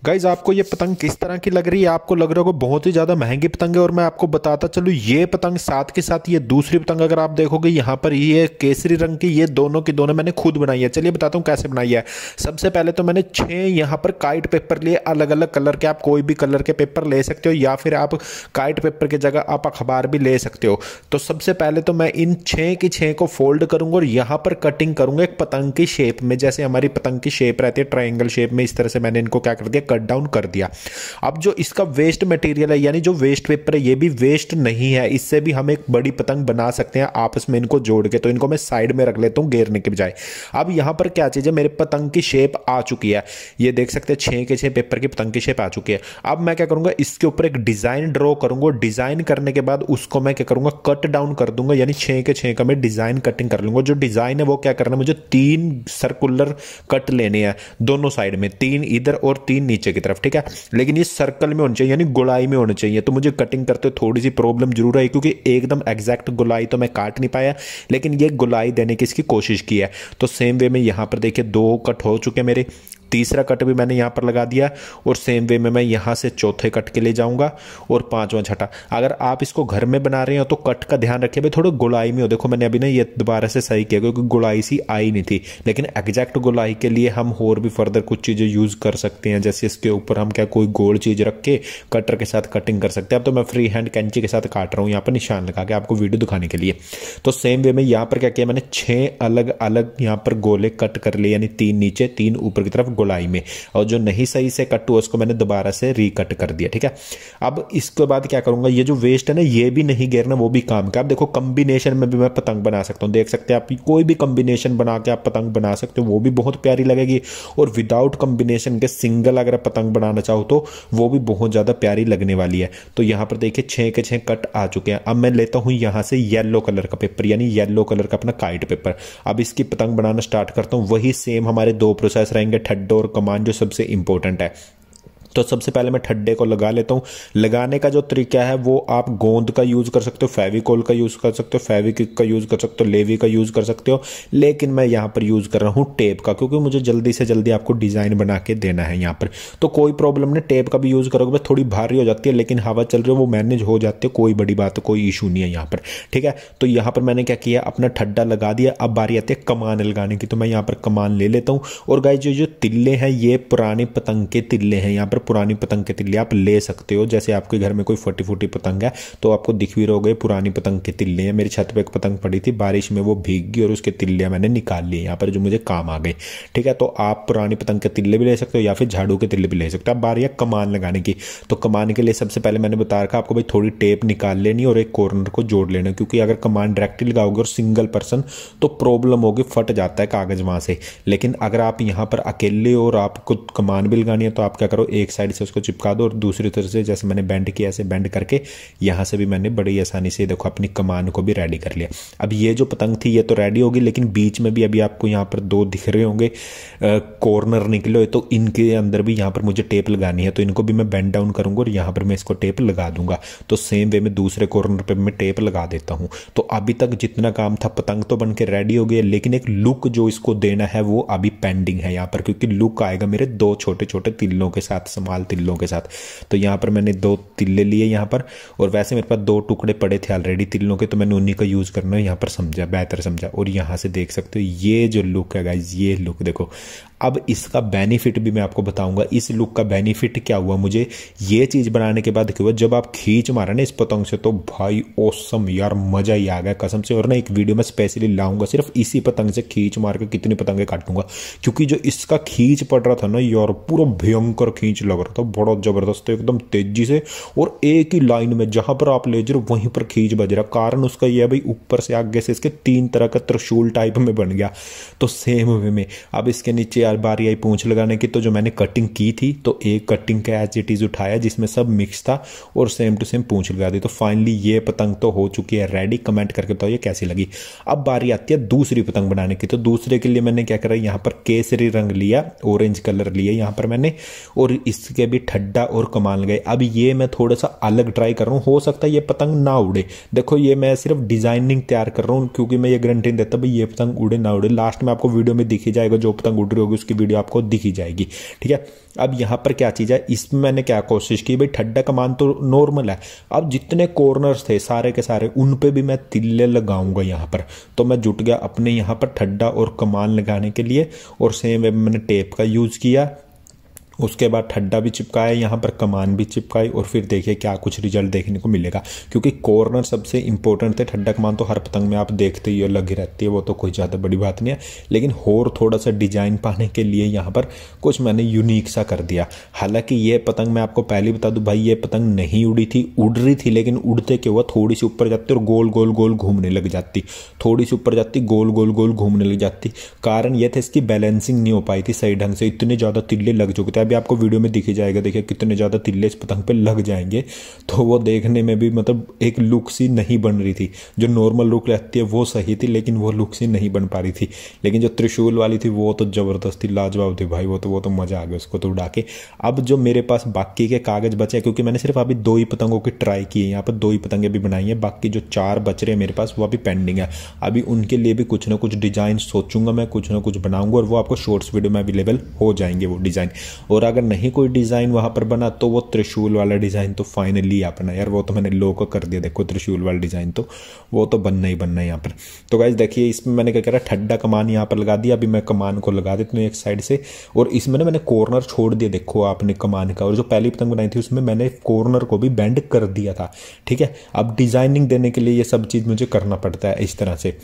Guys आपको ये पतंग किस तरह की लग रही है? आपको लग रहा होगा बहुत ही ज्यादा महंगी पतंग है, और मैं आपको बताता चलूं ये पतंग साथ के साथ ये दूसरी पतंग अगर आप देखोगे यहाँ पर ये केसरी रंग की, ये दोनों की दोनों मैंने खुद बनाई है। चलिए बताता हूँ कैसे बनाई है। सबसे पहले तो मैंने 6 यहाँ पर काइट पेपर लिए, अलग अलग कलर के। आप कोई भी कलर के पेपर ले सकते हो, या फिर आप काइट पेपर की जगह आप अखबार भी ले सकते हो। तो सबसे पहले तो मैं इन 6 की 6 को फोल्ड करूंगा और यहाँ पर कटिंग करूंगा एक पतंग की शेप में। जैसे हमारी पतंग की शेप रहती है ट्रायंगल शेप में, इस तरह से मैंने इनको क्या कर दिया, कट डाउन कर दिया। अब जो इसका वेस्ट मटेरियल है, यानी जो वेस्ट पेपर है, ये भी वेस्ट नहीं है। इससे भी हम एक बड़ी पतंग बना सकते हैं आपस में इनको जोड़ के। तो इनको मैं साइड में रख लेता हूं घेरने के बजाय। अब यहां पर क्या चीज है, मेरे पतंग की शेप आ चुकी है। ये देख सकते हैं 6 के 6 पेपर की पतंग की शेप आ चुकी है। अब मैं क्या करूंगा, इसके ऊपर एक डिजाइन ड्रॉ करूंगा। डिजाइन करने के बाद उसको मैं क्या करूंगा, कट डाउन कर दूंगा। यानी 6 के 6 का मैं डिजाइन कटिंग कर लूंगा। जो डिजाइन है वो क्या करना है, मुझे 3 सर्कुलर कट लेने हैं दोनों साइड में, 3 इधर और 3 नीचे की तरफ। ठीक है, लेकिन ये सर्कल में होने चाहिए, यानी गोलाई में होने चाहिए। तो मुझे कटिंग करते थोड़ी सी प्रॉब्लम जरूर आई, क्योंकि एकदम एग्जैक्ट गोलाई तो मैं काट नहीं पाया, लेकिन ये गोलाई देने की इसकी कोशिश की है। तो सेम वे में यहां पर देखिए 2 कट हो चुके मेरे, तीसरा कट भी मैंने यहाँ पर लगा दिया, और सेम वे में मैं यहाँ से चौथे कट के लिए जाऊँगा और 5वां छठा। अगर आप इसको घर में बना रहे हो तो कट का ध्यान रखिए भाई, थोड़ा गोलाई में हो। देखो मैंने अभी ना ये दोबारा से सही किया, क्योंकि गोलाई सी आई नहीं थी। लेकिन एग्जैक्ट गोलाई के लिए हम और भी फर्दर कुछ चीज़ें यूज़ कर सकते हैं। जैसे इसके ऊपर हम क्या कोई गोल चीज़ रख के कटर के साथ कटिंग कर सकते हैं। अब तो मैं फ्री हैंड कैंची के साथ काट रहा हूँ यहाँ पर निशान लगा के आपको वीडियो दिखाने के लिए। तो सेम वे में यहाँ पर क्या किया मैंने, 6 अलग अलग यहाँ पर गोले कट कर लिए, यानी 3 नीचे 3 ऊपर की तरफ गोलाई में। और जो नहीं सही से कट हुआ उसको मैंने दोबारा से रीकट कर दिया। ठीक है, अब इसके बाद क्या करूंगा, ये जो वेस्ट है ना ये भी नहीं घेरना, वो भी काम का। अब देखो कंबिनेशन में भी मैं पतंग बना सकता हूं, देख सकते हैं आप। कोई भी कंबिनेशन बना के आप पतंग बना सकते हो, वो भी बहुत प्यारी लगेगी। और विदाउट कंबिनेशन के सिंगल अगर पतंग बनाना चाहो तो वो भी बहुत ज्यादा प्यारी लगने वाली है। तो यहां पर देखिए 6 के 6 कट आ चुके हैं। अब मैं लेता हूं यहां से येलो कलर का पेपर, यानी येलो कलर का अपना काइट पेपर। अब इसकी पतंग बनाना स्टार्ट करता हूं। वही सेम हमारे 2 प्रोसेस रहेंगे, ठड्डो और कमान, जो सबसे इंपॉर्टेंट है। तो सबसे पहले मैं ठड्डे को लगा लेता हूं। लगाने का जो तरीका है वो आप गोंद का यूज कर सकते हो, फेविकोल का यूज कर सकते हो, फेविक्विक का यूज कर सकते हो, लेवी का यूज कर सकते हो। लेकिन मैं यहां पर यूज कर रहा हूं टेप का, क्योंकि मुझे जल्दी से जल्दी आपको डिजाइन बना के देना है यहां पर। तो कोई प्रॉब्लम नहीं, टेप का भी यूज करोगे, थोड़ी भारी हो जाती है, लेकिन हवा चल रही है वो मैनेज हो जाती है, कोई बड़ी बात, कोई इशू नहीं है यहाँ पर। ठीक है, तो यहाँ पर मैंने क्या किया, अपना ठड्डा लगा दिया। अब बारी आती है कमान लगाने की, तो मैं यहाँ पर कमान ले लेता हूँ। और गाइस जो तिल्ले हैं ये पुराने पतंग के तिल्ले हैं, यहाँ पर पुरानी पतंग के तिल्ले आप ले सकते हो। जैसे आपके घर में कोई फटी फूटी पतंग है तो आपको दिख भी रहोगे पुरानी पतंग के तिल्ले हैं। मेरी छत पे एक पतंग पड़ी थी, बारिश में वो भीग गई और उसके तिल्ले मैंने निकाल लिए यहाँ पर, जो मुझे काम आ गए। ठीक है, तो आप पुरानी पतंग के तिल्ले भी ले सकते हो, या फिर झाड़ू के तिल्ले भी ले सकते हो। अब बारी है कमान लगाने की। तो कमान के लिए सबसे पहले मैंने बता रखा आपको भाई, थोड़ी टेप निकाल लेनी और एक कॉर्नर को जोड़ लेना, क्योंकि अगर कमान डायरेक्टली लगाओगे और सिंगल पर्सन तो प्रॉब्लम होगी, फट जाता है कागज वहां से। लेकिन अगर आप यहाँ पर अकेले और आपको कमान भी लगानी है तो आप क्या करो, एक साइड से उसको चिपका दो और दूसरी तरफ से जैसे मैंने बेंड किया ऐसे बेंड करके यहाँ से भी मैंने बड़ी आसानी से देखो अपनी कमान को भी रेडी कर लिया। अब ये जो पतंग थी ये तो रेडी होगी, लेकिन बीच में भी अभी आपको यहाँ पर 2 दिख रहे होंगे कॉर्नर निकले, तो इनके अंदर भी यहाँ पर मुझे टेप लगानी है। तो इनको भी मैं बेंड डाउन करूंगा और यहाँ पर मैं इसको टेप लगा दूंगा। तो सेम वे में दूसरे कॉर्नर पर मैं टेप लगा देता हूँ। तो अभी तक जितना काम था पतंग तो बन के रेडी हो गई, लेकिन एक लुक जो इसको देना है वो अभी पेंडिंग है यहाँ पर, क्योंकि लुक आएगा मेरे 2 छोटे छोटे तिल्लों के साथ, समाल तिल्लों के साथ। तो यहाँ पर मैंने 2 तिल्ले लिए यहाँ पर, और वैसे मेरे पास 2 टुकड़े पड़े थे ऑलरेडी तिल्लों के, तो मैंने उन्हीं का यूज करना यहाँ पर समझा, बेहतर समझा। और यहाँ से देख सकते हो ये जो लुक है गाइस, ये लुक देखो। अब इसका बेनिफिट भी मैं आपको बताऊंगा। इस लुक का बेनिफिट क्या हुआ मुझे, ये चीज बनाने के बाद क्या हुआ, जब आप खींच मारा ना इस पतंग से तो भाई ओसम यार, मजा ही आ गया कसम से। और ना एक वीडियो में स्पेशली लाऊंगा सिर्फ इसी पतंग से खींच मार के कितनी पतंगे काटूंगा, क्योंकि जो इसका खींच पड़ रहा था ना यार, पूरा भयंकर खींच लग रहा था, बड़ा जबरदस्त एकदम तेजी से, और एक ही लाइन में जहां पर आप ले जाओ वहीं पर खींच बज रहा। कारण उसका यह भाई ऊपर से आगे से इसके 3 तरह का त्रिशूल टाइप में बन गया। तो सेम वे में अब इसके नीचे बारी आई पूंछ लगाने की। तो जो मैंने कटिंग की थी तो एक कटिंग का एज इट इज उठाया जिसमें सब मिक्स था और सेम टू सेम पूंछ लगा दी। तो फाइनली ये पतंग तो हो चुकी है रेडी। कमेंट करके बताओ ये कैसी लगी। अब बारी आती है दूसरी पतंग बनाने की। तो दूसरे के लिए मैंने क्या करा, यहाँ पर केसरी रंग लिया, ऑरेंज कलर लिया यहाँ पर मैंने, और इसके भी ठड्डा और कमाल गए। अब ये मैं थोड़ा सा अलग ट्राई कर रहा हूँ, हो सकता है ये पतंग ना उड़े। देखो ये मैं सिर्फ डिजाइनिंग तैयार कर रहा हूँ, क्योंकि मैं ये गारंटी नहीं देता भाई ये पतंग उड़े ना उड़े। लास्ट में आपको वीडियो में दिखी जाएगा, जो पतंग उड़ रही होगी उसकी वीडियो आपको दिखी जाएगी, ठीक है। अब यहाँ पर क्या चीज़ है, इसमें मैंने क्या कोशिश की भाई, ठड्डा कमान तो नॉर्मल है, अब जितने कॉर्नर्स थे सारे के सारे उन पे भी मैं तिल्ले लगाऊंगा यहाँ पर। तो मैं जुट गया अपने यहाँ पर ठड्डा और कमान लगाने के लिए, और सेम वे मैंने टेप का यूज़ किया। उसके बाद ठड्डा भी चिपकाया, यहाँ पर कमान भी चिपकाई, और फिर देखिए क्या कुछ रिजल्ट देखने को मिलेगा। क्योंकि कॉर्नर सबसे इंपॉर्टेंट थे, ठड्डा कमान तो हर पतंग में आप देखते ही लगी रहती है, वो तो कोई ज़्यादा बड़ी बात नहीं है। लेकिन और थोड़ा सा डिजाइन पाने के लिए यहाँ पर कुछ मैंने यूनिक सा कर दिया। हालांकि ये पतंग मैं आपको पहले बता दूं भाई, ये पतंग नहीं उड़ी थी, उड़ रही थी, लेकिन उड़ते क्या हुआ, थोड़ी सी ऊपर जाती और गोल गोल गोल घूमने लग जाती, थोड़ी सी ऊपर जाती गोल गोल गोल घूमने लग जाती। कारण ये था इसकी बैलेंसिंग नहीं हो पाई थी सही ढंग से, इतने ज़्यादा तिल्ले लग चुके थे। अभी आपको वीडियो में दिखी जाएगा, देखिए कितने ज़्यादा तिल्ले इस पतंग पे लग जाएंगे। तो वो देखने में भी मतलब एक लुक सी नहीं बन रही थी, जो नॉर्मल लुक रहती है वो सही थी, लेकिन वो लुक सी नहीं बन पा रही थी। लेकिन जो त्रिशूल वाली थी वो तो ज़बरदस्ती लाजवाब थी भाई, वो तो मज़ा आ गया उसको तो उड़ा के। अब जो मेरे पास बाकी के कागज़ बचे, क्योंकि मैंने सिर्फ अभी 2 ही पतंगों की ट्राई की है, यहाँ पर 2 ही पतंगें भी बनाई हैं, बाकी जो 4 बच रहे हैं मेरे पास वो अभी पेंडिंग है। अभी उनके लिए भी कुछ ना कुछ डिज़ाइन सोचूंगा मैं, कुछ ना कुछ बनाऊंगा, और वो आपको शॉर्ट्स वीडियो में अवेलेबल हो जाएंगे वो डिज़ाइन। और अगर नहीं कोई डिज़ाइन वहाँ पर बना तो वो त्रिशूल वाला डिज़ाइन तो फाइनली अपना यार, वो तो मैंने लोगो कर दिया, देखो त्रिशूल वाला डिज़ाइन तो वो तो बनना ही बनना है यहाँ पर। तो गाइस देखिए इसमें मैंने क्या करा, ठड्डा कमान यहाँ पर लगा दिया। अभी मैं कमान को लगा देता हूँ एक साइड से, और इसमें ना मैंने कॉर्नर छोड़ दिया, देखो आपने कमान का। और जो पहली पतंग बनाई थी उसमें मैंने कॉर्नर को भी बेंड कर दिया था, ठीक है। अब डिज़ाइनिंग देने के लिए ये सब चीज़ मुझे करना पड़ता है इस तरह से।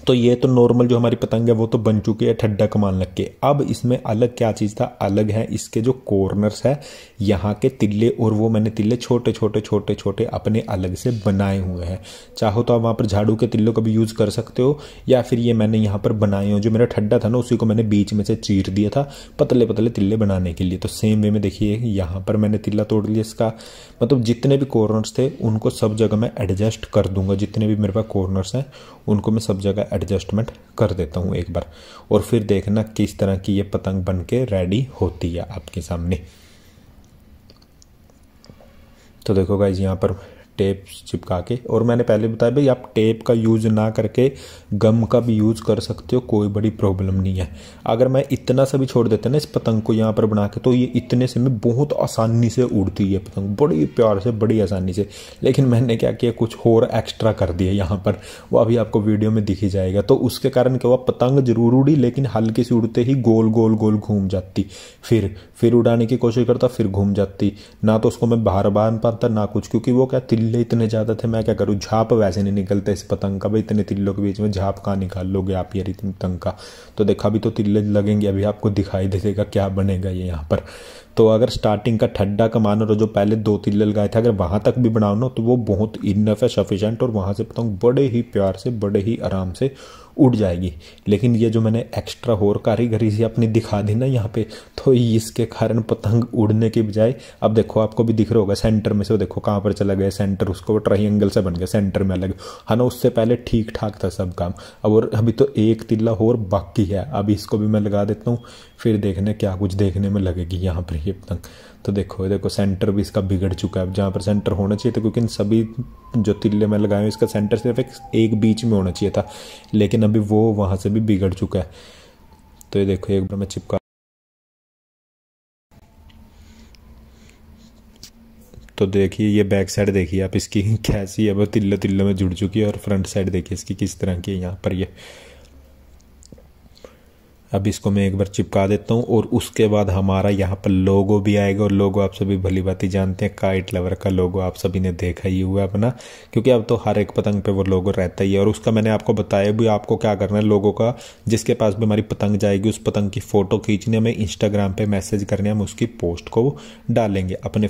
तो ये तो नॉर्मल जो हमारी पतंग है वो तो बन चुकी है ठड्डा कमान लग के। अब इसमें अलग क्या चीज़ था, अलग है इसके जो कॉर्नर्स है यहाँ के तिल्ले, और वो मैंने तिल्ले छोटे छोटे छोटे छोटे अपने अलग से बनाए हुए हैं। चाहो तो आप वहाँ पर झाड़ू के तिल्लों का भी यूज़ कर सकते हो, या फिर ये मैंने यहाँ पर बनाए हो, जो मेरा ठड्डा था ना उसी को मैंने बीच में से चीर दिया था पतले पतले तिल्ले बनाने के लिए। तो सेम वे में देखिए यहाँ पर मैंने तिल्ला तोड़ लिया इसका, मतलब जितने भी कॉर्नर्स थे उनको सब जगह मैं एडजस्ट कर दूंगा, जितने भी मेरे पास कॉर्नर्स हैं उनको मैं सब जगह एडजस्टमेंट कर देता हूँ एक बार। और फिर देखना किस तरह की ये पतंग बन के रेडी होती है आपके सामने। तो देखो गाइज यहाँ पर टेप चिपका के, और मैंने पहले बताया भाई आप टेप का यूज़ ना करके गम का भी यूज़ कर सकते हो, कोई बड़ी प्रॉब्लम नहीं है। अगर मैं इतना सा भी छोड़ देता ना इस पतंग को यहाँ पर बना के, तो ये इतने से में बहुत आसानी से उड़ती है पतंग, बड़ी प्यार से बड़ी आसानी से। लेकिन मैंने क्या किया, कुछ और एक्स्ट्रा कर दिया यहाँ पर, वो अभी आपको वीडियो में दिखी जाएगा। तो उसके कारण क्या हुआ, पतंग जरूर उड़ी लेकिन हल्की सी उड़ते ही गोल गोल गोल घूम जाती, फिर उड़ाने की कोशिश करता, फिर घूम जाती। ना तो उसको मैं बाहर बांध पाता ना कुछ, क्योंकि वो क्या तिल्ले इतने ज़्यादा थे, मैं क्या करूँ, झाप वैसे नहीं निकलता इस पतंग का भाई, इतने तिल्लों के बीच में झाप कहाँ निकाल लोगे आप यार इतनी पतंग का। तो देखा अभी तो तिल्ले लगेंगे, अभी आपको दिखाई दे देगा क्या बनेगा ये यहाँ पर। तो अगर स्टार्टिंग का ठड्डा कमान और जो पहले 2 तिल्ले लगाए थे अगर वहाँ तक भी बनाओ ना तो वो बहुत इनफ है, सफिशेंट, और वहाँ से पतंग बड़े ही प्यार से बड़े ही आराम से उड़ जाएगी। लेकिन ये जो मैंने एक्स्ट्रा और कारीगरी से अपनी दिखा दी ना यहाँ पे, तो इसके कारण पतंग उड़ने के बजाय, अब देखो आपको भी दिख रहा होगा सेंटर में से, देखो कहाँ पर चला गया सेंटर, उसको ट्रायंगल से बन गया सेंटर में अलग, है ना। उससे पहले ठीक ठाक था सब काम। अब और अभी तो एक तिल्ला और बाकी है, अब इसको भी मैं लगा देता हूँ, फिर देखने क्या कुछ देखने में लगेगी यहाँ पर ये पतंग। तो देखो सेंटर भी इसका बिगड़ चुका है, जहाँ पर सेंटर होना चाहिए था, क्योंकि इन सभी जो तिल्ले मैं लगाए इसका सेंटर सिर्फ एक बीच में होना चाहिए था, लेकिन अभी वो वहाँ से भी बिगड़ चुका है। तो ये देखो एक बार मैं चिपका, तो देखिए ये बैक साइड देखिए आप इसकी कैसी है, वो तिल्ले तिल्ले में जुड़ चुकी है, और फ्रंट साइड देखिए इसकी किस तरह की है यहाँ पर ये। अब इसको मैं एक बार चिपका देता हूँ, और उसके बाद हमारा यहाँ पर लोगो भी आएगा। और लोगो आप सभी भली भांति जानते हैं, काइट लवर का लोगो आप सभी ने देखा ही हुआ अपना, क्योंकि अब तो हर एक पतंग पे वो लोगो रहता ही है। और उसका मैंने आपको बताया भी आपको क्या करना है, लोगो का जिसके पास भी हमारी पतंग जाएगी उस पतंग की फ़ोटो खींचने में इंस्टाग्राम पर मैसेज करने, हम उसकी पोस्ट को डालेंगे अपने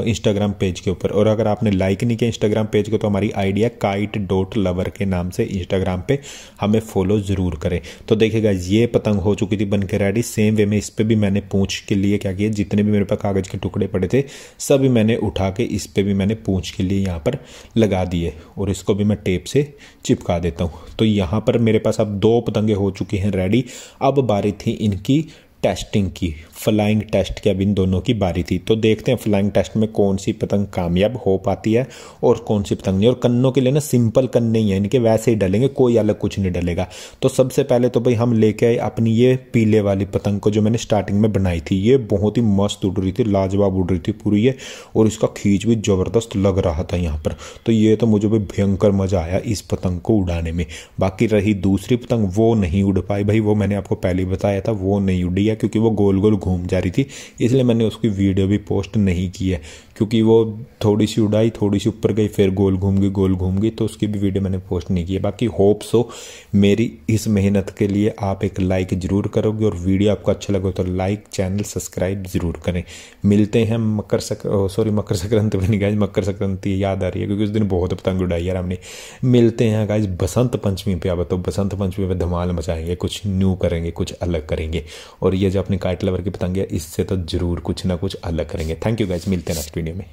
इंस्टाग्राम पेज के ऊपर। और अगर आपने लाइक नहीं किया इंस्टाग्राम पेज को तो हमारी आईडी है kite.lover के नाम से इंस्टाग्राम पे, हमें फॉलो ज़रूर करें। तो देखिएगा ये पतंग हो चुकी थी बनकर रेडी। सेम वे में इस पे भी मैंने पूंछ के लिए क्या किया, जितने भी मेरे पास कागज के टुकड़े पड़े थे सभी मैंने उठा के इस पे भी मैंने पूंछ के लिए यहाँ पर लगा दिए, और इसको भी मैं टेप से चिपका देता हूँ। तो यहाँ पर मेरे पास अब 2 पतंगे हो चुकी हैं रेडी। अब बारी थी इनकी टेस्टिंग की, फ्लाइंग टेस्ट की अब इन दोनों की बारी थी। तो देखते हैं फ्लाइंग टेस्ट में कौन सी पतंग कामयाब हो पाती है और कौन सी पतंग नहीं। और कन्नों के लिए ना सिंपल कन्ने ही हैं, इनके वैसे ही डलेंगे, कोई अलग कुछ नहीं डलेगा। तो सबसे पहले तो भाई हम लेके आए अपनी ये पीले वाली पतंग को, जो मैंने स्टार्टिंग में बनाई थी। ये बहुत ही मस्त उड़ रही थी, लाजवाब उड़ रही थी पूरी ये, और इसका खींच भी जबरदस्त लग रहा था यहाँ पर। तो ये तो मुझे भी भयंकर मजा आया इस पतंग को उड़ाने में। बाकी रही दूसरी पतंग, वो नहीं उड़ पाई भाई, वो मैंने आपको पहले ही बताया था, वो नहीं उड़ी है क्योंकि वो गोल गोल घूम जा रही थी, इसलिए मैंने उसकी वीडियो भी पोस्ट नहीं की है। क्योंकि वो थोड़ी सी उड़ाई, थोड़ी सी ऊपर गई, फिर गोल घूम गई, तो उसकी भी वीडियो मैंने पोस्ट नहीं की है। बाकी होप सो मेरी इस मेहनत के लिए आप एक लाइक जरूर करोगे, और वीडियो आपको अच्छा लगे तो लाइक, चैनल सब्सक्राइब जरूर करें। मिलते हैं मकर संक्रांति में नहीं गाइज, मकर संक्रांति याद आ रही है क्योंकि उस दिन बहुत पतंग उड़ाई यार हमने। मिलते हैं गाइज बसंत पंचमी पे। अब तो बसंत पंचमी पे धमाल मचाएंगे, कुछ न्यू करेंगे, कुछ अलग करेंगे। और ये जो अपनी काइट लवर की पतंग है, इससे तो जरूर कुछ ना कुछ अलग करेंगे। थैंक यू गाइज, मिलते हैं नेक्स्ट वीडियो में।